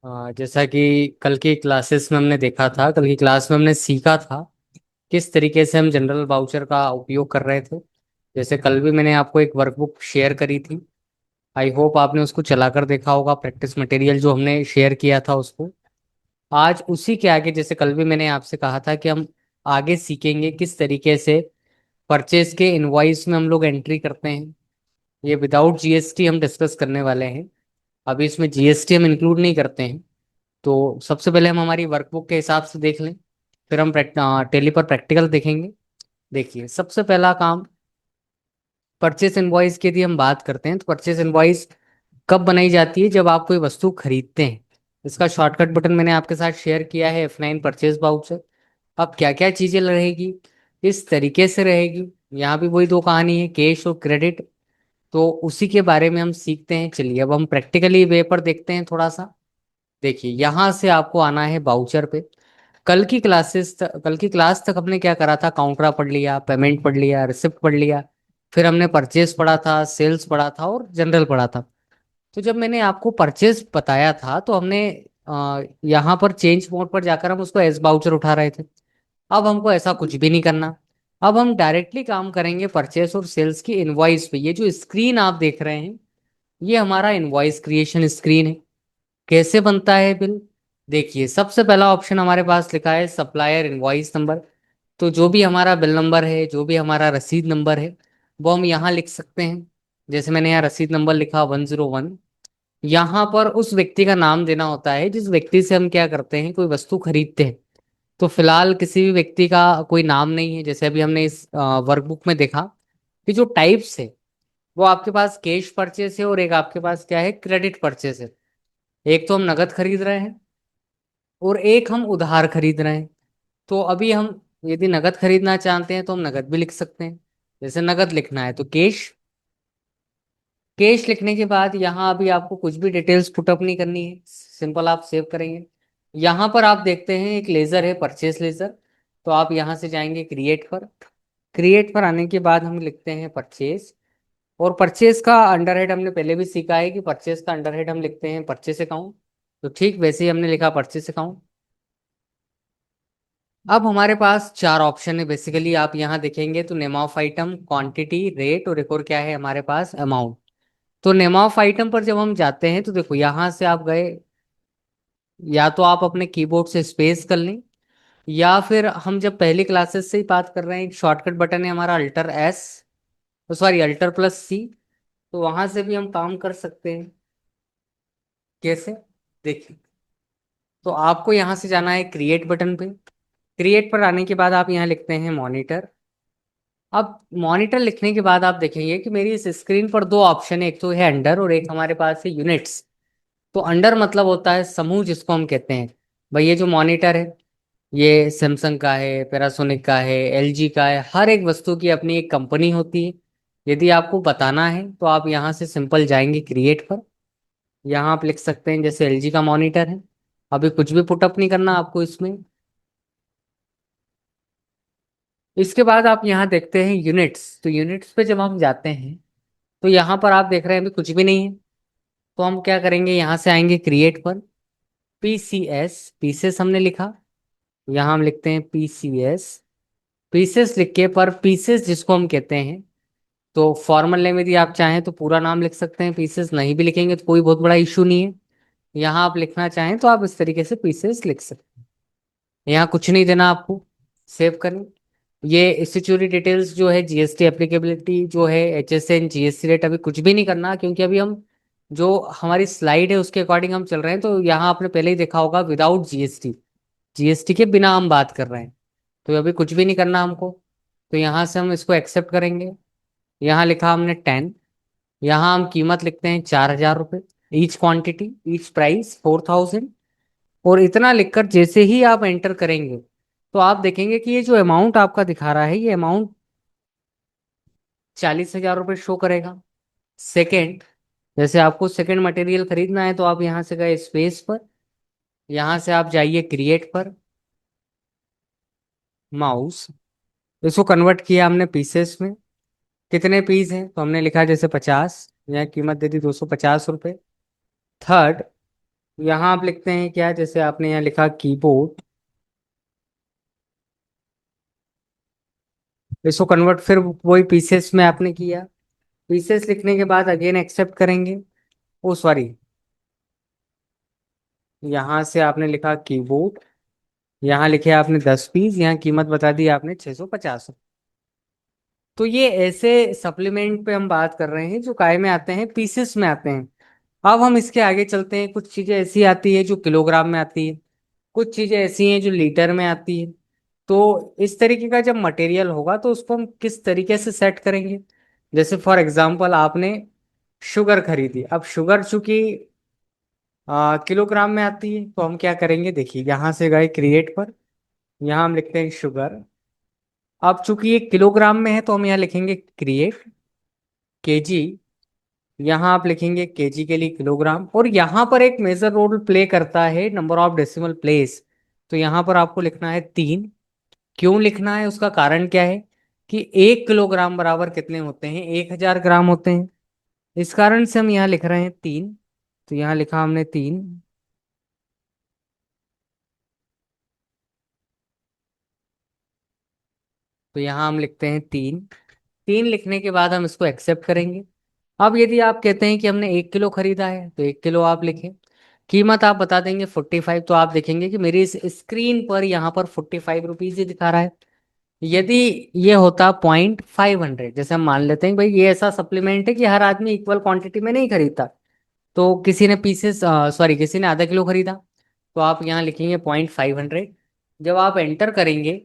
जैसा कि कल की क्लासेस में हमने देखा था, कल की क्लास में हमने सीखा था किस तरीके से हम जनरल वाउचर का उपयोग कर रहे थे। जैसे कल भी मैंने आपको एक वर्कबुक शेयर करी थी। आई होप आपने उसको चलाकर देखा होगा, प्रैक्टिस मटेरियल जो हमने शेयर किया था उसको। आज उसी के आगे, जैसे कल भी मैंने आपसे कहा था कि हम आगे सीखेंगे किस तरीके से परचेज के इनवॉइस में हम लोग एंट्री करते हैं। ये विदाउट जीएसटी हम डिस्कस करने वाले हैं। अभी इसमें जीएसटी हम इंक्लूड नहीं करते हैं। तो सबसे पहले हम हमारी वर्कबुक के हिसाब से देख लें, फिर हम टेली पर प्रैक्टिकल देखेंगे। देखिए, सबसे पहला काम, परचेस इनवॉइस की यदि हम बात करते हैं तो परचेस इनवॉइस कब बनाई जाती है? जब आप कोई वस्तु खरीदते हैं। इसका शॉर्टकट बटन मैंने आपके साथ शेयर किया है, F9 परचेज वाउचर। अब क्या क्या चीजें रहेगी, इस तरीके से रहेगी। यहाँ भी वही दो कहानी है, कैश और क्रेडिट। तो उसी के बारे में हम सीखते हैं। चलिए अब हम प्रैक्टिकली वे पर देखते हैं थोड़ा सा। देखिए, यहाँ से आपको आना है बाउचर पे। कल की क्लास तक हमने क्या करा था? काउंटरा पढ़ लिया, पेमेंट पढ़ लिया, रिसिप्ट पढ़ लिया। फिर हमने परचेज पढ़ा था, सेल्स पढ़ा था और जनरल पढ़ा था। तो जब मैंने आपको परचेज बताया था तो हमने यहाँ पर चेंज मोड पर जाकर हम उसको एस बाउचर उठा रहे थे। अब हमको ऐसा कुछ भी नहीं करना। अब हम डायरेक्टली काम करेंगे परचेस और सेल्स की इनवॉइस पे। ये जो स्क्रीन आप देख रहे हैं, ये हमारा इनवॉइस क्रिएशन स्क्रीन है। कैसे बनता है बिल? देखिए, सबसे पहला ऑप्शन हमारे पास लिखा है सप्लायर इनवॉइस नंबर। तो जो भी हमारा बिल नंबर है, जो भी हमारा रसीद नंबर है, वो हम यहाँ लिख सकते हैं। जैसे मैंने यहाँ रसीद नंबर लिखा 101। यहाँ पर उस व्यक्ति का नाम देना होता है जिस व्यक्ति से हम क्या करते हैं, कोई वस्तु खरीदते हैं। तो फिलहाल किसी भी व्यक्ति का कोई नाम नहीं है। जैसे अभी हमने इस वर्कबुक में देखा कि जो टाइप्स है, वो आपके पास कैश परचेस है और एक आपके पास क्या है, क्रेडिट परचेस है। एक तो हम नगद खरीद रहे हैं और एक हम उधार खरीद रहे हैं। तो अभी हम यदि नगद खरीदना चाहते हैं तो हम नगद भी लिख सकते हैं। जैसे नगद लिखना है तो कैश। कैश लिखने के बाद यहाँ अभी आपको कुछ भी डिटेल्स पुटअप नहीं करनी है, सिंपल आप सेव करेंगे। यहाँ पर आप देखते हैं एक लेजर है, परचेस लेजर। तो आप यहाँ से जाएंगे क्रिएट पर। क्रिएट पर आने के बाद हम लिखते हैं परचेस। और परचेस का अंडरहेड हमने पहले भी सीखा है कि परचेस का अंडरहेड हम लिखते हैं परचेस अकाउंट। तो ठीक वैसे ही हमने लिखा परचेस अकाउंट। अब हमारे पास चार ऑप्शन है बेसिकली। आप यहाँ देखेंगे तो name of item, quantity, rate और एक और क्या है हमारे पास, अमाउंट। तो नेम ऑफ आइटम पर जब हम जाते हैं तो देखो, यहाँ से आप गए, या तो आप अपने कीबोर्ड से स्पेस कर लें, या फिर हम जब पहली क्लासेस से ही बात कर रहे हैं, एक शॉर्टकट बटन है हमारा alt S, sorry alt plus C. तो वहां से भी हम काम कर सकते हैं। कैसे? देखिए, तो आपको यहाँ से जाना है क्रिएट बटन पे। क्रिएट पर आने के बाद आप यहाँ लिखते हैं मॉनिटर। अब मॉनिटर लिखने के बाद आप देखेंगे कि मेरी इस स्क्रीन पर दो ऑप्शन है, एक तो है अंडर और एक हमारे पास है यूनिट्स। तो अंडर मतलब होता है समूह, जिसको हम कहते हैं। भाई ये जो मॉनिटर है, ये सैमसंग का है, पैनासोनिक का है, एलजी का है। हर एक वस्तु की अपनी एक कंपनी होती है। यदि आपको बताना है तो आप यहाँ से सिंपल जाएंगे क्रिएट पर। यहाँ आप लिख सकते हैं जैसे एलजी का मॉनिटर है। अभी कुछ भी पुटअप नहीं करना आपको इसमें। इसके बाद आप यहाँ देखते हैं यूनिट्स। तो यूनिट्स पे जब हम जाते हैं तो यहाँ पर आप देख रहे हैं अभी कुछ भी नहीं है। तो हम क्या करेंगे, यहाँ से आएंगे क्रिएट पर। पीसीएस, पीसेस हमने लिखा, यहाँ हम लिखते हैं पीसीएस। पीसेस लिख के पर पीसेस जिसको हम कहते हैं, तो फॉर्मल नेम यदि आप चाहें तो पूरा नाम लिख सकते हैं। पीसेस नहीं भी लिखेंगे तो कोई बहुत बड़ा इशू नहीं है। यहाँ आप लिखना चाहें तो आप इस तरीके से पीसेस लिख सकते हैं। यहाँ कुछ नहीं देना आपको। सेव करें। ये सिक्योरिटी डिटेल्स जो है, जीएसटी एप्लीकेबिलिटी जो है, एचएसएन, जीएसटी रेट, अभी कुछ भी नहीं करना, क्योंकि अभी हम जो हमारी स्लाइड है उसके अकॉर्डिंग हम चल रहे हैं। तो यहाँ आपने पहले ही देखा होगा विदाउट जीएसटी, जीएसटी के बिना हम बात कर रहे हैं। तो अभी कुछ भी नहीं करना हमको। तो यहाँ से हम इसको एक्सेप्ट करेंगे। यहाँ लिखा हमने 10। यहाँ हम कीमत लिखते हैं 4,000 रुपये। Each quantity, each price 4,000। और इतना लिखकर जैसे ही आप एंटर करेंगे तो आप देखेंगे कि ये जो अमाउंट आपका दिखा रहा है, ये अमाउंट 40,000 रुपये शो करेगा। सेकेंड, जैसे आपको सेकेंड मटेरियल खरीदना है तो आप यहाँ से गए स्पेस पर, यहाँ से आप जाइए क्रिएट पर, माउस, इसको कन्वर्ट किया हमने पीसेस में। कितने पीस हैं तो हमने लिखा जैसे 50, यहाँ कीमत दे दी 250 रुपये। थर्ड, यहाँ आप लिखते हैं क्या, जैसे आपने यहाँ लिखा कीबोर्ड, इसको कन्वर्ट फिर वही पीसेस में आपने किया। पीसेस लिखने के बाद अगेन एक्सेप्ट करेंगे। ओ सॉरी, यहाँ से आपने लिखा कीबोर्ड, यहाँ लिखे आपने 10 पीस, यहाँ कीमत बता दी आपने 650। तो ये ऐसे सप्लीमेंट पे हम बात कर रहे हैं जो काय में आते हैं, पीसेस में आते हैं। अब हम इसके आगे चलते हैं। कुछ चीजें ऐसी आती है जो किलोग्राम में आती है, कुछ चीजें ऐसी हैं जो लीटर में आती है। तो इस तरीके का जब मटेरियल होगा तो उसको हम किस तरीके से सेट करेंगे। जैसे फॉर एग्जांपल आपने शुगर खरीदी, अब शुगर चूंकि किलोग्राम में आती है तो हम क्या करेंगे, देखिए यहाँ से गए क्रिएट पर, यहाँ हम लिखते हैं शुगर। अब चूंकि ये किलोग्राम में है तो हम यहाँ लिखेंगे क्रिएट केजी, यहाँ आप लिखेंगे केजी के लिए किलोग्राम। और यहाँ पर एक मेजर रोल प्ले करता है नंबर ऑफ डेसिमल प्लेस, तो यहाँ पर आपको लिखना है 3। क्यों लिखना है, उसका कारण क्या है कि 1 किलोग्राम बराबर कितने होते हैं, 1000 ग्राम होते हैं। इस कारण से हम यहाँ लिख रहे हैं 3। तो यहाँ लिखा हमने 3। तो यहाँ हम लिखते हैं 3। 3 लिखने के बाद हम इसको एक्सेप्ट करेंगे। अब यदि आप कहते हैं कि हमने 1 किलो खरीदा है तो 1 किलो आप लिखें। कीमत आप बता देंगे 45, तो आप देखेंगे कि मेरी इस स्क्रीन पर यहाँ पर 45 रुपीज ही दिखा रहा है। यदि ये होता 0.500, जैसे हम मान लेते हैं भाई ये ऐसा सप्लीमेंट है कि हर आदमी इक्वल क्वांटिटी में नहीं खरीदता, तो किसी ने पीसेस सॉरी किसी ने आधा किलो खरीदा, तो आप यहाँ लिखेंगे 0.500। जब आप एंटर करेंगे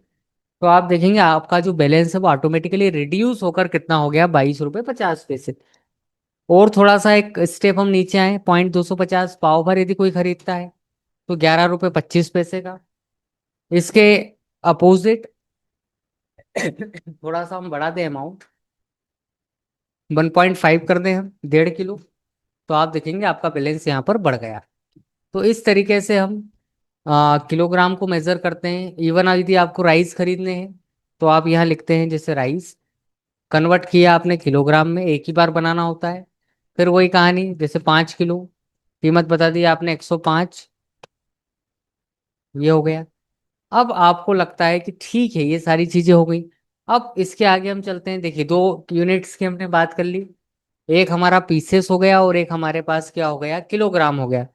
तो आप देखेंगे आपका जो बैलेंस है वो ऑटोमेटिकली रिड्यूस होकर कितना हो गया, 22 रुपये 50 पैसे। और थोड़ा सा एक स्टेप हम नीचे आए, 0.250 पाव भर यदि कोई खरीदता है तो 11 रुपये 25 पैसे का। इसके अपोजिट थोड़ा सा हम बढ़ा दें अमाउंट, 1.5 कर दें हम, 1.5 किलो, तो आप देखेंगे आपका बैलेंस यहाँ पर बढ़ गया। तो इस तरीके से हम किलोग्राम को मेजर करते हैं। इवन यदि आपको राइस खरीदने हैं तो आप यहाँ लिखते हैं जैसे राइस, कन्वर्ट किया आपने किलोग्राम में, एक ही बार बनाना होता है। फिर वही कहानी, जैसे 5 किलो, कीमत बता दी आपने 105, ये हो गया। अब आपको लगता है कि ठीक है ये सारी चीजें हो गई। अब इसके आगे हम चलते हैं। देखिए 2 यूनिट्स की हमने बात कर ली, एक हमारा पीसेस हो गया और एक हमारे पास क्या हो गया, किलोग्राम हो गया।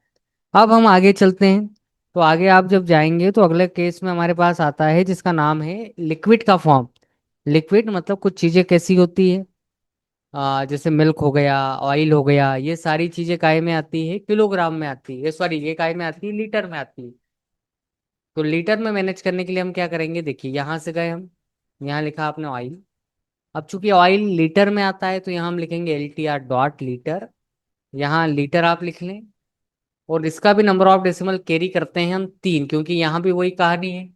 अब हम आगे चलते हैं। तो आगे आप जब जाएंगे तो अगले केस में हमारे पास आता है जिसका नाम है लिक्विड का फॉर्म। लिक्विड मतलब कुछ चीजें कैसी होती है, जैसे मिल्क हो गया, ऑयल हो गया, ये सारी चीजें काय में आती है, किलोग्राम में आती है, सॉरी ये काय में आती है, लीटर में आती है। तो लीटर में मैनेज करने के लिए हम क्या करेंगे, देखिए यहाँ से गए हम, यहाँ लिखा आपने ऑयल। अब चूंकि ऑयल लीटर में आता है तो यहाँ हम लिखेंगे LTR.लीटर, यहाँ लीटर आप लिख लें। और इसका भी नंबर ऑफ डेसिमल कैरी करते हैं हम 3, क्योंकि यहाँ भी वही कहानी है,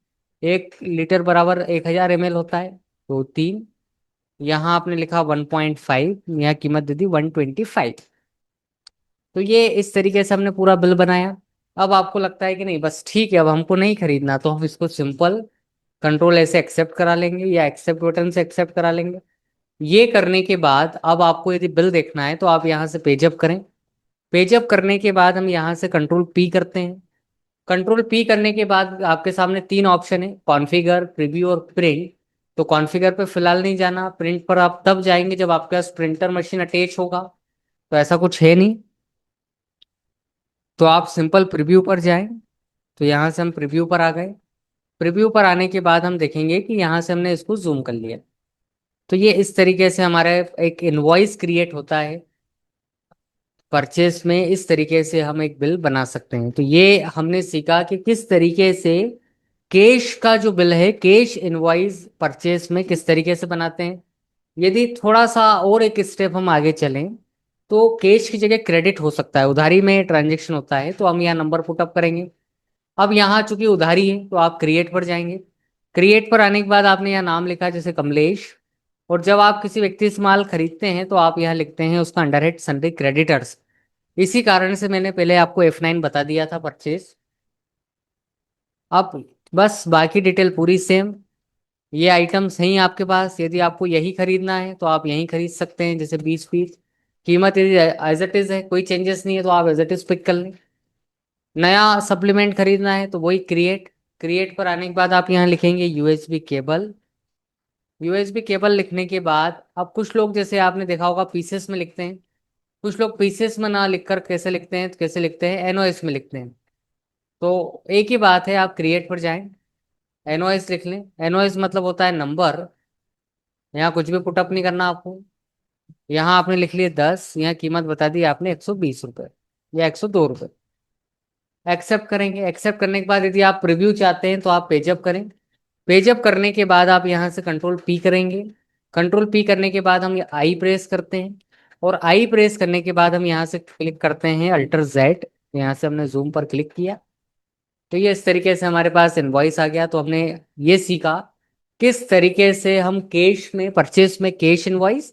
1 लीटर बराबर 1000 ml होता है, तो 3। यहाँ आपने लिखा 1.5, यहाँ कीमत दे दी 125। तो ये इस तरीके से हमने पूरा बिल बनाया। अब आपको लगता है कि नहीं बस ठीक है अब हमको नहीं खरीदना, तो हम इसको सिंपल कंट्रोल ऐसे एक्सेप्ट करा लेंगे या एक्सेप्ट बटन से एक्सेप्ट करा लेंगे। ये करने के बाद अब आपको यदि बिल देखना है तो आप यहाँ से पेजअप करें। पेजअप करने के बाद हम यहाँ से कंट्रोल पी करते हैं। कंट्रोल पी करने के बाद आपके सामने 3 ऑप्शन है, कॉन्फ़िगर, प्रीव्यू और प्रिंट। तो कॉन्फ़िगर पे फिलहाल नहीं जाना, प्रिंट पर आप तब जाएंगे जब आपके पास प्रिंटर मशीन अटैच होगा, तो ऐसा कुछ है नहीं, तो आप सिंपल प्रीव्यू पर जाएं। तो यहाँ से हम प्रीव्यू पर आ गए। प्रीव्यू पर आने के बाद हम देखेंगे कि यहाँ से हमने इसको जूम कर लिया। तो ये इस तरीके से हमारा एक इनवॉइस क्रिएट होता है परचेस में। इस तरीके से हम एक बिल बना सकते हैं। तो ये हमने सीखा कि किस तरीके से कैश का जो बिल है, कैश इनवॉइस परचेस में किस तरीके से बनाते हैं। यदि थोड़ा सा और एक स्टेप हम आगे चलें तो कैश की जगह क्रेडिट हो सकता है, उधारी में ट्रांजेक्शन होता है, तो हम यहाँ नंबर पुटअप करेंगे। अब यहाँ चूंकि उधारी है तो आप क्रिएट पर जाएंगे। क्रिएट पर आने के बाद आपने यहाँ नाम लिखा जैसे कमलेश। और जब आप किसी व्यक्ति से माल खरीदते हैं तो आप यहाँ लिखते हैं उसका अंडर हेड सन्ड्री क्रेडिटर्स। इसी कारण से मैंने पहले आपको F9 बता दिया था परचेज। अब बस बाकी डिटेल पूरी सेम, ये आइटम्स हैं आपके पास, यदि आपको यही खरीदना है तो आप यही खरीद सकते हैं, जैसे 20 पीस। कीमत यदि एज इट इज है, कोई चेंजेस नहीं है, तो आप एज इट इज पिक कर लें। नया सप्लीमेंट खरीदना है तो वही क्रिएट। क्रिएट पर आने के बाद आप यहाँ लिखेंगे यूएसबी केबल। यूएसबी केबल लिखने के बाद अब कुछ लोग जैसे आपने देखा होगा पीसेस में लिखते हैं, कुछ लोग पीसेस में ना लिखकर कैसे लिखते हैं, तो कैसे लिखते हैं, एनओएस में लिखते हैं। तो एक ही बात है, आप क्रिएट पर जाएं, एनओएस लिख लें। एनओएस मतलब होता है नंबर। यहाँ कुछ भी पुटअप नहीं करना आपको। यहाँ आपने लिख लिए 10, यहाँ कीमत बता दी आपने 120 रुपये या 102 रुपये। एक्सेप्ट करेंगे। एक्सेप्ट करने के बाद यदि आप प्रीव्यू चाहते हैं तो आप पेजअप करें। पेजअप करने के बाद आप यहाँ से कंट्रोल पी करेंगे। कंट्रोल पी करने के बाद हम आई प्रेस करते हैं, और आई प्रेस करने के बाद हम यहाँ से क्लिक करते हैं अल्टर जेड। यहाँ से हमने जूम पर क्लिक किया तो ये इस तरीके से हमारे पास इनवॉइस आ गया। तो हमने ये सीखा किस तरीके से हम कैश में, परचेस में कैश इनवॉइस,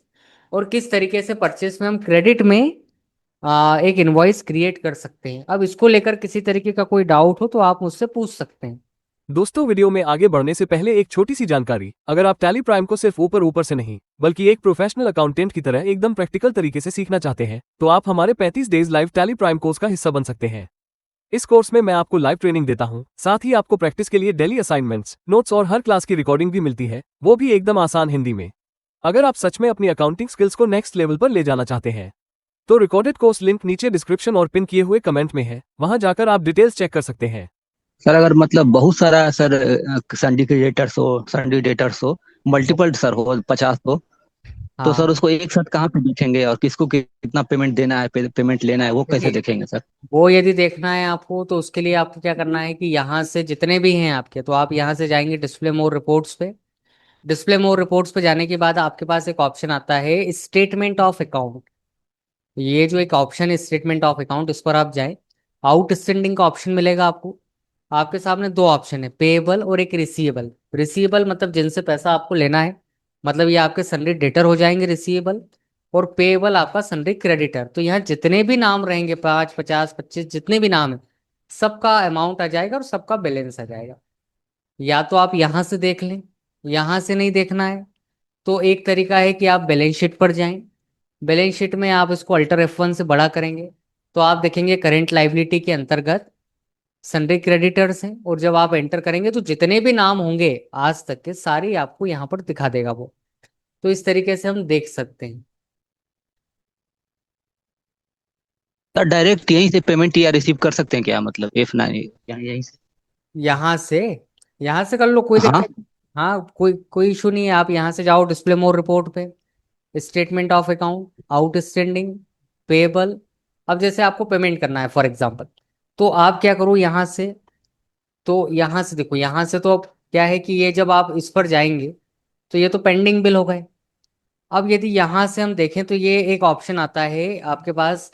और किस तरीके से परचेस में हम क्रेडिट में एक इनवॉइस क्रिएट कर सकते हैं। अब इसको लेकर किसी तरीके का कोई डाउट हो तो आप मुझसे पूछ सकते हैं। दोस्तों, वीडियो में आगे बढ़ने से पहले एक छोटी सी जानकारी। अगर आप टैली प्राइम को सिर्फ ऊपर ऊपर से नहीं बल्कि एक प्रोफेशनल अकाउंटेंट की तरह एकदम प्रैक्टिकल तरीके से सीखना चाहते हैं तो आप हमारे 35 days live tally prime course का हिस्सा बन सकते हैं। इस कोर्स में मैं आपको लाइव ट्रेनिंग देता हूं, साथ ही आपको प्रैक्टिस के लिए डेली असाइनमेंट्स, नोट्स और हर क्लास की रिकॉर्डिंग भी मिलती है, वो भी एकदम आसान हिंदी में। अगर आप सच में अपनी अकाउंटिंग स्किल्स को नेक्स्ट लेवल पर ले जाना चाहते हैं तो रिकॉर्डेड कोर्स लिंक नीचे डिस्क्रिप्शन और पिन किए हुए कमेंट में है, वहां जाकर आप डिटेल्स चेक कर सकते हैं। सर अगर मतलब बहुत सारा सर संडिकेटर्स हो मल्टीपल सर हो 50 हो, तो हाँ, सर उसको एक साथ कहाँ पे देखेंगे और किसको कितना पेमेंट देना है, पेमेंट लेना है, वो कैसे देखिए, देखेंगे सर? वो यदि देखना है आपको तो उसके लिए आपको क्या करना है कि यहाँ से जितने भी हैं आपके, तो आप यहाँ से जाएंगे डिस्प्ले मोर रिपोर्ट्स पे। डिस्प्ले मोर रिपोर्ट्स पे जाने के बाद आपके पास एक ऑप्शन आता है स्टेटमेंट ऑफ अकाउंट। ये जो एक ऑप्शन है स्टेटमेंट ऑफ अकाउंट, इस पर आप जाएं। आउटस्टैंडिंग का ऑप्शन मिलेगा आपको। आपके सामने दो ऑप्शन है, पेएबल और एक रिसीवेबल। रिसीवेबल मतलब जिनसे पैसा आपको लेना है, मतलब ये आपके सनरी डेटर हो जाएंगे रिसीवेबल। और पेएबल आपका सनरी क्रेडिटर। तो यहाँ जितने भी नाम रहेंगे, 5, 50, 25, जितने भी नाम है, सबका अमाउंट आ जाएगा और सबका बैलेंस आ जाएगा। या तो आप यहाँ से देख लें, यहाँ से नहीं देखना है तो एक तरीका है कि आप बैलेंस शीट पर जाएं। बैलेंस शीट में आप इसको अल्टर F1 से बड़ा करेंगे तो आप देखेंगे करेंट लाइबिलिटी के अंतर्गत सन्डे क्रेडिटर्स हैं, और जब आप एंटर करेंगे तो जितने भी नाम होंगे आज तक के सारे आपको यहाँ पर दिखा देगा वो। तो इस तरीके से हम देख सकते हैं। सर डायरेक्ट यहीं से पेमेंट या रिसीव कर सकते हैं क्या, मतलब F9 यहीं से? यहाँ से, यहाँ से कर लो, कोई हाँ। दिक्कत नहीं। हाँ, कोई कोई इशू नहीं है। आप यहाँ से जाओ डिस्प्ले मोर रिपोर्ट पे, statement of account, outstanding, payable. अब जैसे आपको पेमेंट करना है फॉर एग्जांपल, तो आप क्या करो यहाँ से, तो यहाँ से देखो, यहाँ से तो अब क्या है कि ये जब आप इस पर जाएंगे तो ये तो पेंडिंग बिल हो गए। अब यदि यहाँ से हम देखें तो ये एक ऑप्शन आता है आपके पास।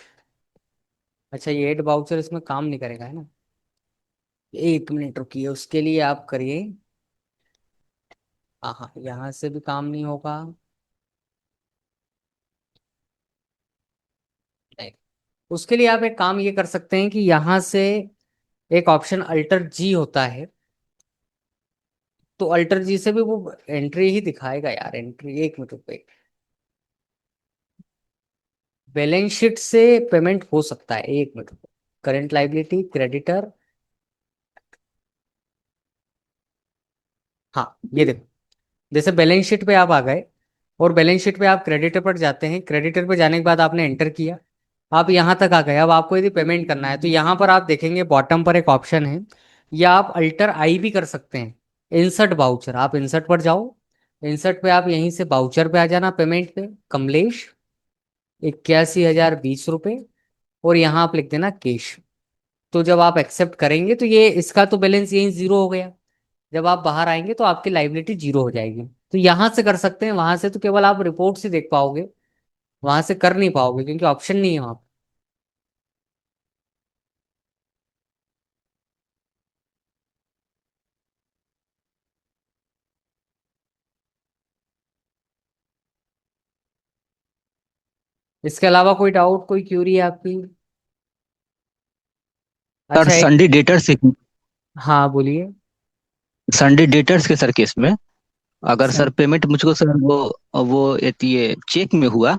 अच्छा, ये एड वाउचर इसमें काम नहीं करेगा है ना? एक मिनट रुकिए, उसके लिए आप करिए। हाँ हाँ, यहाँ से भी काम नहीं होगा। नहीं, उसके लिए आप एक काम ये कर सकते हैं कि यहाँ से एक ऑप्शन अल्टर जी होता है। तो अल्टर जी से भी वो एंट्री ही दिखाएगा यार, एंट्री, एक मिनट रुपए। बैलेंस शीट से पेमेंट हो सकता है, एक मिनट रुपए। करेंट लाइबिलिटी क्रेडिटर, हाँ ये देखो, जैसे बैलेंस शीट पे आप आ गए और बैलेंस शीट पे आप क्रेडिटर पर जाते हैं। क्रेडिटर पर जाने के बाद आपने एंटर किया, आप यहाँ तक आ गए। अब आपको यदि पेमेंट करना है तो यहाँ पर आप देखेंगे बॉटम पर एक ऑप्शन है, या आप अल्टर आई भी कर सकते हैं, इंसर्ट बाउचर। आप इंसर्ट पर जाओ, इंसर्ट पे आप यहीं से बाउचर पे आ जाना, पेमेंट पे कमलेश 81,020 रुपये, और यहाँ आप लिख देना कैश। तो जब आप एक्सेप्ट करेंगे तो ये इसका तो बैलेंस यहीं जीरो हो गया। जब आप बाहर आएंगे तो आपकी लाइबिलिटी जीरो हो जाएगी। तो यहाँ से कर सकते हैं, वहां से तो केवल आप रिपोर्ट से देख पाओगे, वहां से कर नहीं पाओगे क्योंकि ऑप्शन नहीं है वहां पे। इसके अलावा कोई डाउट, कोई क्यूरी है आपकी? सर अच्छा एक, संडे डेटर्स हाँ बोलिए। संडे डेटर्स के सर केस में अगर सर सन, पेमेंट मुझको सर वो ये चेक में हुआ,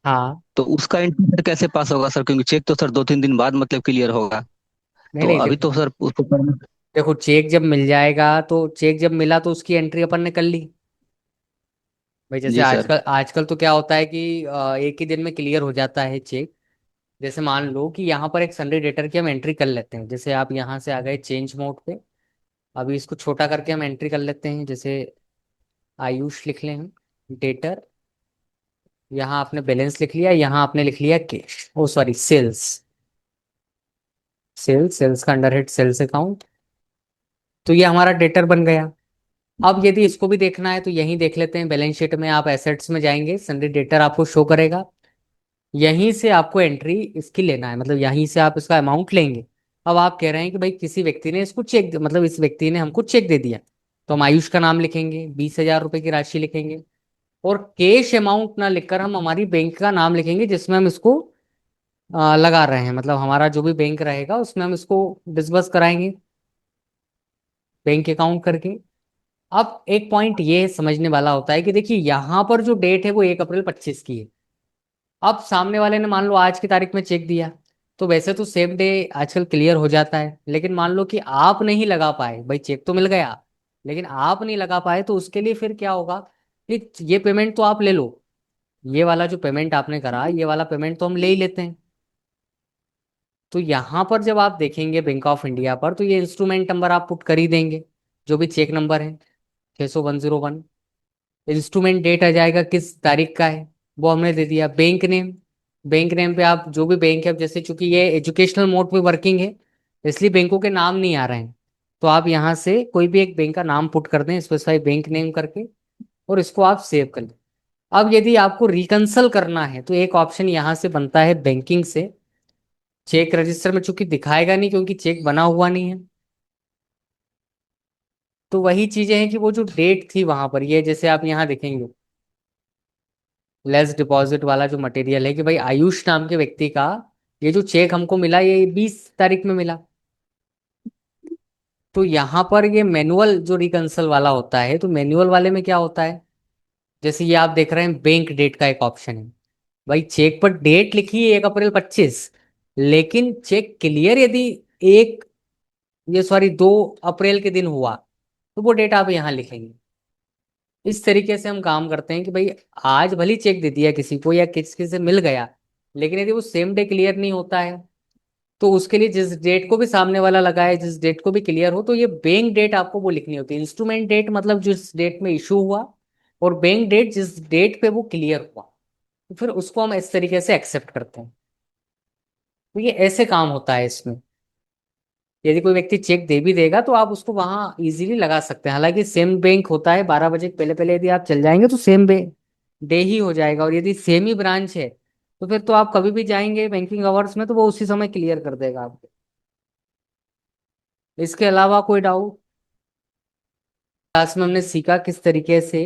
हाँ, तो उसका एंट्री सर कैसे पास होगा सर, क्योंकि चेक तो सर 2-3 दिन बाद मतलब क्लियर होगा। नहीं तो नहीं, अभी देखो तो सर उसको permit- देखो, चेक जब मिल जाएगा तो चेक जब मिला तो उसकी एंट्री अपन ने कर ली भाई। जैसे जी सर। आजकल आजकल तो क्या होता है कि एक ही दिन में क्लियर हो जाता है चेक। जैसे मान लो कि यहाँ पर एक सन्डे डेटर की हम एंट्री कर लेते हैं। जैसे आप यहाँ से आ गए चेंज मोड पे, अभी इसको छोटा करके हम एंट्री कर लेते हैं। जैसे आयुष लिख लें हम, डेटर, यहाँ आपने बैलेंस लिख लिया, यहाँ आपने लिख लिया कैश, ओ सॉरी सेल्स। सेल्स, सेल्स का अंडर हेड सेल्स अकाउंट। तो ये हमारा डेटर बन गया। अब यदि इसको भी देखना है तो यहीं देख लेते हैं। बैलेंस शीट में आप एसेट्स में जाएंगे, सन्डे डेटर आपको शो करेगा। यहीं से आपको एंट्री इसकी लेना है, मतलब यहीं से आप इसका अमाउंट लेंगे। अब आप कह रहे हैं कि भाई किसी व्यक्ति ने इसको चेक, मतलब इस व्यक्ति ने हमको चेक दे दिया, तो हम आयुष का नाम लिखेंगे, 20,000 रुपए की राशि लिखेंगे। और कैश अमाउंट ना लिखकर हम हमारी बैंक का नाम लिखेंगे जिसमें हम इसको लगा रहे हैं, मतलब हमारा जो भी बैंक रहेगा उसमें हम इसको डिसबर्स कराएंगे बैंक अकाउंट करके। अब एक पॉइंट ये समझने वाला होता है कि देखिए यहाँ पर जो डेट है वो 1 अप्रैल 25 की है। अब सामने वाले ने मान लो आज की तारीख में चेक दिया, तो वैसे तो सेम डे आजकल क्लियर हो जाता है। लेकिन मान लो कि आप नहीं लगा पाए, भाई चेक तो मिल गया लेकिन आप नहीं लगा पाए, तो उसके लिए फिर क्या होगा कि ये पेमेंट तो आप ले लो, ये वाला जो पेमेंट आपने करा ये वाला पेमेंट तो हम ले ही लेते हैं। तो यहाँ पर जब आप देखेंगे बैंक ऑफ इंडिया पर, तो ये इंस्ट्रूमेंट नंबर आप पुट कर ही देंगे, जो भी चेक नंबर है 60101। इंस्ट्रूमेंट डेट आ जाएगा किस तारीख का है, वो हमने दे दिया। बैंक नेम, बैंक नेम पे आप जो भी बैंक है, अब जैसे चूंकि ये एजुकेशनल मोड पे वर्किंग है इसलिए बैंकों के नाम नहीं आ रहे हैं, तो आप यहाँ से कोई भी एक बैंक का नाम पुट कर दें, स्पेसिफाई बैंक नेम करके, और इसको आप सेव कर लें। अब यदि आपको रिकंसल करना है तो एक ऑप्शन यहाँ से बनता है बैंकिंग से। चेक रजिस्टर में चूंकि दिखाएगा नहीं क्योंकि चेक बना हुआ नहीं है, तो वही चीजें हैं कि वो जो डेट थी वहां पर, ये जैसे आप यहाँ देखेंगे लेस डिपॉजिट वाला जो मटेरियल है कि भाई आयुष नाम के व्यक्ति का ये जो चेक हमको मिला ये 20 तारीख में मिला। तो यहाँ पर ये मैनुअल जो रिकंसल वाला होता है, तो मैनुअल वाले में क्या होता है, जैसे ये आप देख रहे हैं बैंक डेट का एक ऑप्शन है। भाई चेक पर डेट लिखी है 1 अप्रैल 25, लेकिन चेक क्लियर यदि एक, ये सॉरी 2 अप्रैल के दिन हुआ, तो वो डेट आप यहाँ लिखेंगे। इस तरीके से हम काम करते हैं कि भाई आज भली चेक दे दिया किसी को या किसी से मिल गया, लेकिन यदि वो सेम डे क्लियर नहीं होता है, तो उसके लिए जिस डेट को भी सामने वाला लगाए, जिस डेट को भी क्लियर हो, तो ये बैंक डेट आपको वो लिखनी होती है। इंस्ट्रूमेंट डेट मतलब जिस डेट में इशू हुआ, और बैंक डेट जिस डेट पे वो क्लियर हुआ, तो फिर उसको हम इस तरीके से एक्सेप्ट करते हैं। तो ये ऐसे काम होता है इसमें। यदि कोई व्यक्ति चेक दे भी देगा तो आप उसको वहां इजीली लगा सकते हैं। हालांकि सेम बैंक होता है, 12 बजे के पहले पहले यदि आप चल जाएंगे तो सेम डे ही हो जाएगा। और यदि सेम ही ब्रांच है तो फिर तो आप कभी भी जाएंगे बैंकिंग आवर्स में तो वो उसी समय क्लियर कर देगा आपको। इसके अलावा कोई डाउट? क्लास में हमने सीखा किस तरीके से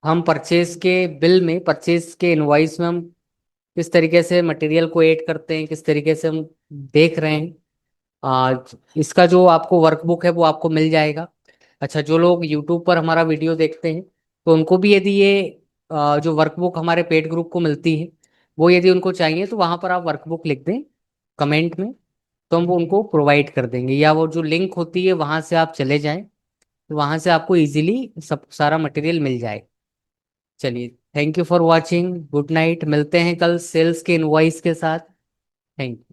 हम परचेज के बिल में, परचेज के इनवॉइस में हम किस तरीके से मटेरियल को ऐड करते हैं, किस तरीके से हम देख रहे हैं। इसका जो आपको वर्कबुक है वो आपको मिल जाएगा। अच्छा, जो लोग यूट्यूब पर हमारा वीडियो देखते हैं तो उनको भी यदि ये जो वर्कबुक हमारे पेड ग्रुप को मिलती है वो यदि उनको चाहिए तो वहां पर आप वर्कबुक लिख दें कमेंट में, तो हम वो उनको प्रोवाइड कर देंगे। या वो जो लिंक होती है वहां से आप चले जाएं, तो वहां से आपको इजीली सब सारा मटेरियल मिल जाए। चलिए, thank you for watching, good night, मिलते हैं कल सेल्स के इनवॉइस के साथ। Thank you.